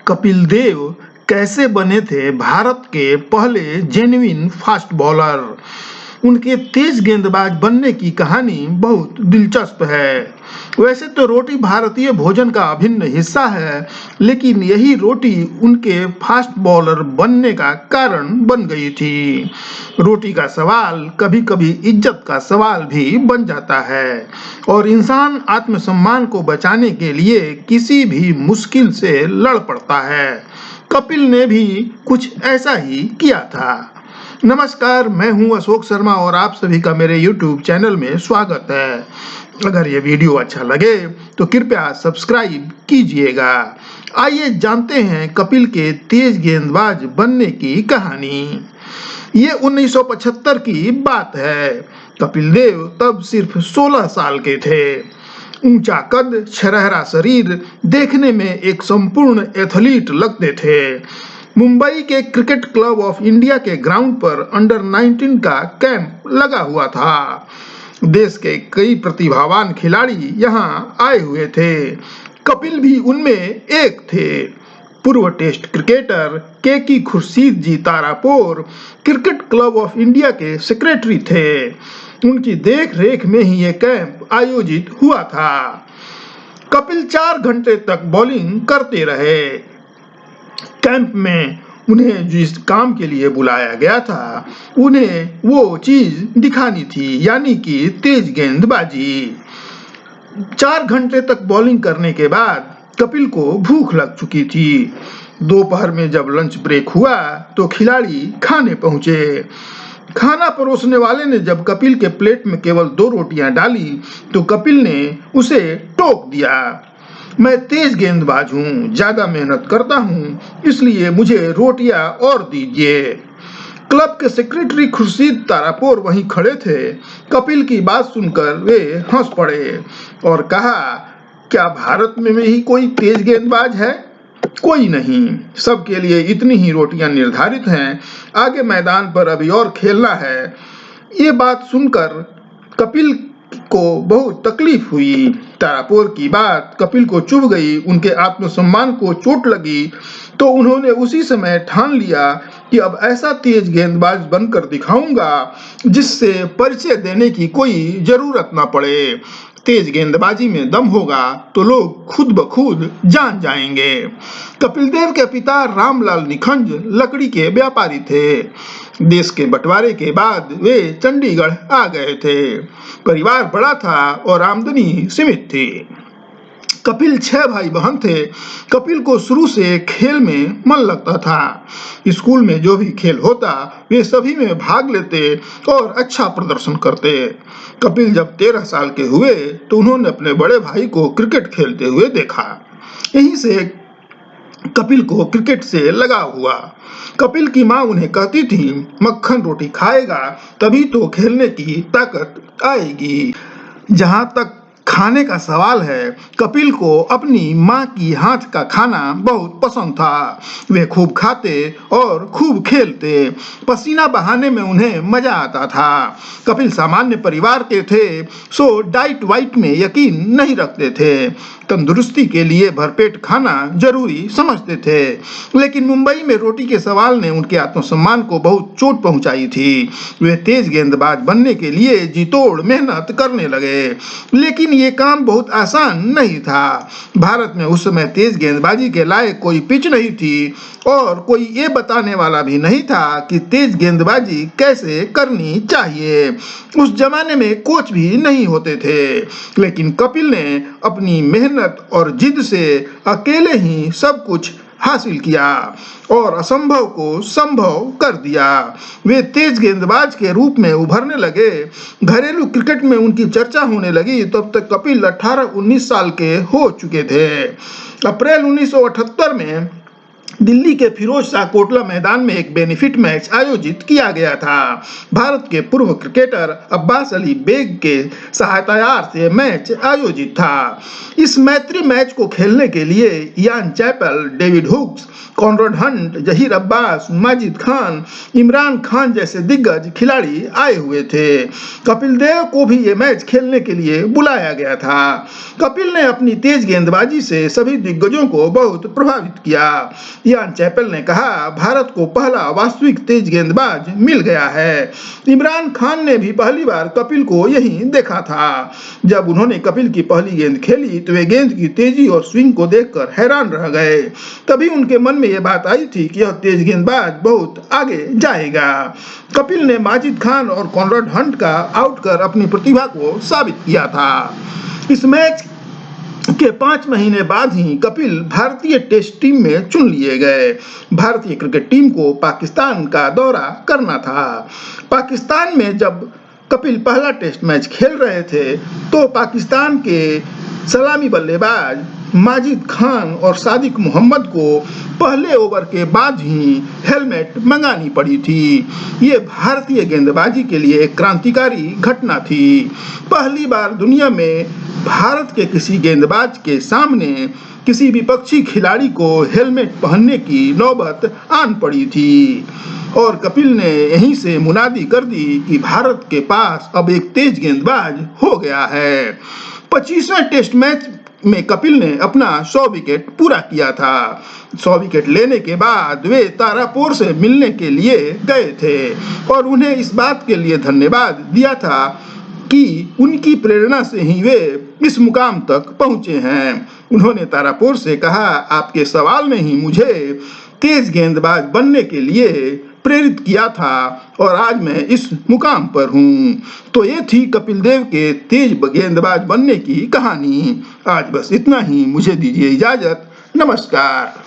कपिल देव कैसे बने थे भारत के पहले जेन्युइन फास्ट बॉलर। उनके तेज गेंदबाज बनने की कहानी बहुत दिलचस्प है। वैसे तो रोटी भारतीय भोजन का अभिन्न हिस्सा है, लेकिन यही रोटी उनके फास्ट बॉलर बनने का कारण बन गई थी। रोटी का सवाल कभी कभी इज्जत का सवाल भी बन जाता है और इंसान आत्मसम्मान को बचाने के लिए किसी भी मुश्किल से लड़ पड़ता है। कपिल ने भी कुछ ऐसा ही किया था। नमस्कार, मैं हूं अशोक शर्मा और आप सभी का मेरे YouTube चैनल में स्वागत है। अगर ये वीडियो अच्छा लगे तो कृपया सब्सक्राइब कीजिएगा। आइए जानते हैं कपिल के तेज गेंदबाज बनने की कहानी। ये 1975 की बात है। कपिल देव तब सिर्फ 16 साल के थे। ऊंचा कद, छरहरा शरीर, देखने में एक संपूर्ण एथलीट लगते थे। मुंबई के क्रिकेट क्लब ऑफ इंडिया के ग्राउंड पर अंडर 19 का कैंप लगा हुआ था। देश के कई प्रतिभावान खिलाड़ी यहां आए हुए थे। कपिल भी उनमें एक थे। पूर्व test cricketer K Khurshid ji Tarapore cricket club of India के सेक्रेटरी थे। उनकी देख रेख में ही यह कैंप आयोजित हुआ था। कपिल 4 घंटे तक बॉलिंग करते रहे। कैंप में उन्हें जिस काम के लिए बुलाया गया था, उन्हें वो चीज दिखानी थी, यानी कि तेज गेंदबाजी। 4 घंटे तक बॉलिंग करने के बाद कपिल को भूख लग चुकी थी। दोपहर में जब लंच ब्रेक हुआ तो खिलाड़ी खाने पहुंचे। खाना परोसने वाले ने जब कपिल के प्लेट में केवल 2 रोटियां डाली तो कपिल ने उसे टोक दिया। मैं तेज गेंदबाज हूँ, ज्यादा मेहनत करता हूँ, इसलिए मुझे रोटियां और दीजिए। क्लब के सेक्रेटरी खुर्शीद तारापुर वहीं खड़े थे। कपिल की बात सुनकर वे हंस पड़े और कहा, क्या भारत में ही कोई तेज गेंदबाज है? कोई नहीं, सबके लिए इतनी ही रोटियां निर्धारित हैं। आगे मैदान पर अभी और खेलना है। ये बात सुनकर कपिल को बहुत तकलीफ हुई। तारापुर की बात कपिल को चुभ गई, उनके आत्मसम्मान को चोट लगी, तो उन्होंने उसी समय ठान लिया कि अब ऐसा तेज गेंदबाज बनकर दिखाऊंगा जिससे परिचय देने की कोई जरूरत ना पड़े। तेज गेंदबाजी में दम होगा तो लोग खुद ब खुद जान जाएंगे। कपिल देव के पिता रामलाल निखंज लकड़ी के व्यापारी थे। देश के बंटवारे के बाद वे चंडीगढ़ आ गए थे। परिवार बड़ा था और आमदनी सीमित थी। कपिल 6 भाई बहन थे। कपिल को शुरू से खेल में मन लगता था। स्कूल में जो भी खेल होता वे सभी में भाग लेते और अच्छा प्रदर्शन करते। कपिल जब 13 साल के हुए तो उन्होंने अपने बड़े भाई को क्रिकेट खेलते हुए देखा। यहीं से कपिल को क्रिकेट से लगाव हुआ। कपिल की माँ उन्हें कहती थी, मक्खन रोटी खाएगा तभी तो खेलने की ताकत आएगी। जहां तक खाने का सवाल है, कपिल को अपनी माँ की हाथ का खाना बहुत पसंद था। वे खूब खाते और खूब खेलते। पसीना बहाने में उन्हें मजा आता था। कपिल सामान्य परिवार के थे, सो डाइट वाइट में यकीन नहीं रखते थे। तंदुरुस्ती के लिए भरपेट खाना जरूरी समझते थे। लेकिन मुंबई में रोटी के सवाल ने उनके आत्मसम्मान को बहुत चोट पहुंचाई थी। वे तेज गेंदबाज बनने के लिए जी तोड़ मेहनत करने लगे, लेकिन ये काम बहुत आसान नहीं था। भारत में उस समय तेज गेंदबाजी के लायक कोई पिच नहीं थी और कोई ये बताने वाला भी नहीं था कि तेज गेंदबाजी कैसे करनी चाहिए। उस जमाने में कोच भी नहीं होते थे। लेकिन कपिल ने अपनी मेहनत और जिद से अकेले ही सब कुछ हासिल किया और असंभव को संभव कर दिया। वे तेज गेंदबाज के रूप में उभरने लगे। घरेलू क्रिकेट में उनकी चर्चा होने लगी। तब तक कपिल 18-19 साल के हो चुके थे। अप्रैल 1978 में दिल्ली के फिरोज शाह कोटला मैदान में एक बेनिफिट मैच आयोजित किया गया था। भारत के पूर्व क्रिकेटर अब्बास अली बेग के सहायतार्थ ये मैच आयोजित था। इस मैत्री मैच को खेलने के लिए Ian Chappell, David Hookes, Conrad Hunt, Zaheer Abbas, Majid Khan, Imran Khan जैसे दिग्गज खिलाड़ी आए हुए थे। कपिल देव को भी ये मैच खेलने के लिए बुलाया गया था। कपिल ने अपनी तेज गेंदबाजी से सभी दिग्गजों को बहुत प्रभावित किया। इयान चैपल ने कहा, भारत को पहला वास्तविक तेज गेंदबाज मिल गया है। इमरान खान ने भी पहली बार कपिल को यहीं देखा था। जब उन्होंने कपिल की पहली गेंद खेली तो वे गेंद की तेजी और स्विंग को देखकर हैरान रह गए। तभी उनके मन में यह बात आई थी कि यह तेज गेंदबाज बहुत आगे जाएगा। कपिल ने माजिद खान और कॉनराड हंट का आउट कर अपनी प्रतिभा को साबित किया था। इस मैच के 5 महीने बाद ही कपिल भारतीय टेस्ट टीम में चुन लिए गए। भारतीय क्रिकेट टीम को पाकिस्तान का दौरा करना था। पाकिस्तान में जब कपिल पहला टेस्ट मैच खेल रहे थे तो पाकिस्तान के सलामी बल्लेबाज माजिद खान और सादिक मोहम्मद को पहले ओवर के बाद ही हेलमेट मंगानी पड़ी थी। ये भारतीय गेंदबाजी के लिए एक क्रांतिकारी घटना थी। पहली बार दुनिया में भारत के किसी गेंदबाज के सामने किसी विपक्षी खिलाड़ी को हेलमेट पहनने की नौबत आन पड़ी थी और कपिल ने यहीं से मुनादी कर दी कि भारत के पास अब एक तेज गेंदबाज हो गया है। 25वें टेस्ट मैच में कपिल ने अपना 100 विकेट पूरा किया था। 100 विकेट लेने के बाद वे तारापुर से मिलने के लिए गए थे और उन्हें इस बात के लिए धन्यवाद दिया था कि उनकी प्रेरणा से ही वे इस मुकाम तक पहुंचे हैं। उन्होंने तारापुर से कहा, आपके सवाल ने ही मुझे तेज गेंदबाज बनने के लिए प्रेरित किया था और आज मैं इस मुकाम पर हूं। तो ये थी कपिल देव के तेज गेंदबाज बनने की कहानी। आज बस इतना ही, मुझे दीजिए इजाजत। नमस्कार।